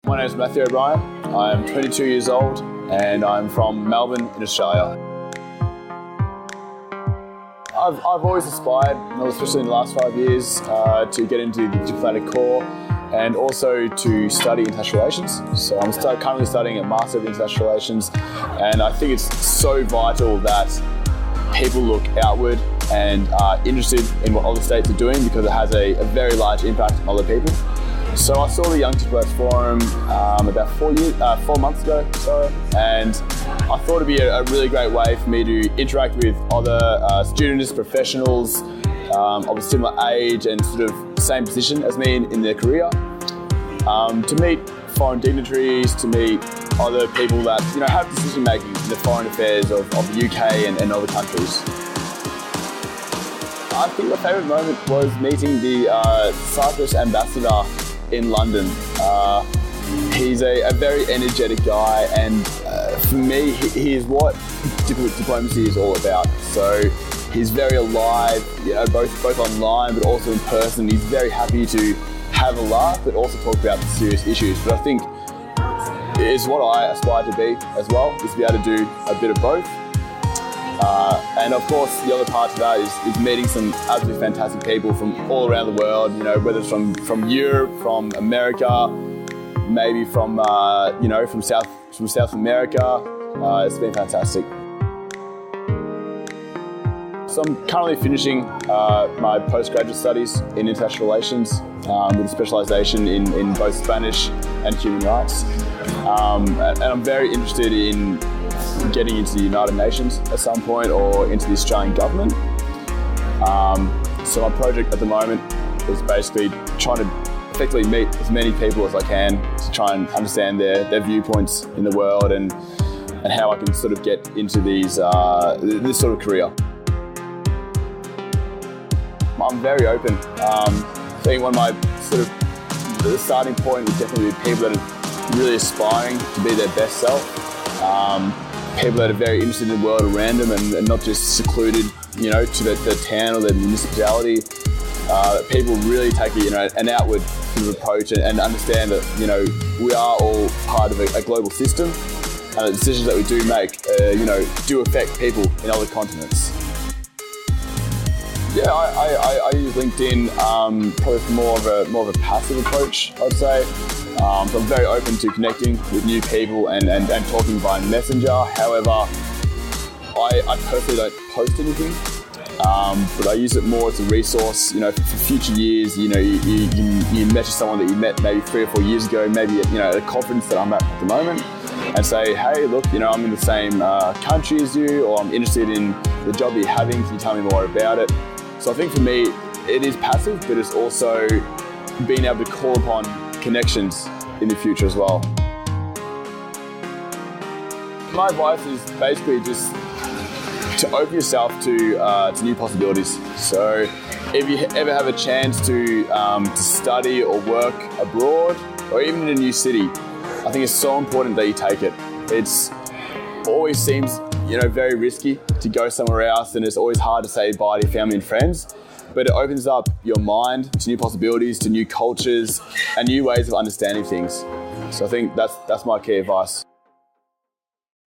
My name is Matthew O'Brien. I'm 22 years old and I'm from Melbourne in Australia. I've always aspired, especially in the last 5 years, to get into the diplomatic corps and also to study international relations. So I'm currently studying a Master of International Relations, and I think it's so vital that people look outward and are interested in what other states are doing, because it has a very large impact on other people. So I saw the Young Diplomats Forum about 4 months ago, and I thought it'd be a really great way for me to interact with other students, professionals of a similar age and sort of same position as me in their career, to meet foreign dignitaries, to meet other people that have decision making in the foreign affairs of the UK and other countries. I think my favourite moment was meeting the Cyprus ambassador in London. He's a very energetic guy, and for me, he is what diplomacy is all about. So he's very alive, both online but also in person. He's very happy to have a laugh, but also talk about the serious issues. But I think it's what I aspire to be as well, is to be able to do a bit of both. And of course, the other part to that is meeting some absolutely fantastic people from all around the world, whether it's from Europe, from America, maybe from South America. It's been fantastic. So I'm currently finishing my postgraduate studies in international relations with a specialisation in both Spanish and human rights. And I'm very interested in getting into the United Nations at some point, or into the Australian government. So my project at the moment is basically trying to effectively meet as many people as I can to try and understand their viewpoints in the world and how I can sort of get into this sort of career. I'm very open. I think one of my the starting point is definitely people that are really aspiring to be their best self. People that are very interested in the world around them and not just secluded, to the town or the municipality. People really take an outward sort of approach and understand that we are all part of a global system, and the decisions that we do make, do affect people in other continents. Yeah, I use LinkedIn probably for more of a passive approach, I'd say. So I'm very open to connecting with new people and talking via Messenger. However, I personally don't post anything, but I use it more as a resource, for future years. You message someone that you met maybe 3 or 4 years ago, maybe at a conference that I'm at the moment, and say, hey, look, I'm in the same country as you, or I'm interested in the job that you're having. Can you tell me more about it? So I think for me, it is passive, but it's also being able to call upon connections in the future as well. My advice is basically just to open yourself to new possibilities. So if you ever have a chance to study or work abroad, or even in a new city, I think it's so important that you take it. It's always seems very risky to go somewhere else, and it's always hard to say bye to your family and friends. But it opens up your mind to new possibilities, to new cultures, and new ways of understanding things. So I think that's my key advice.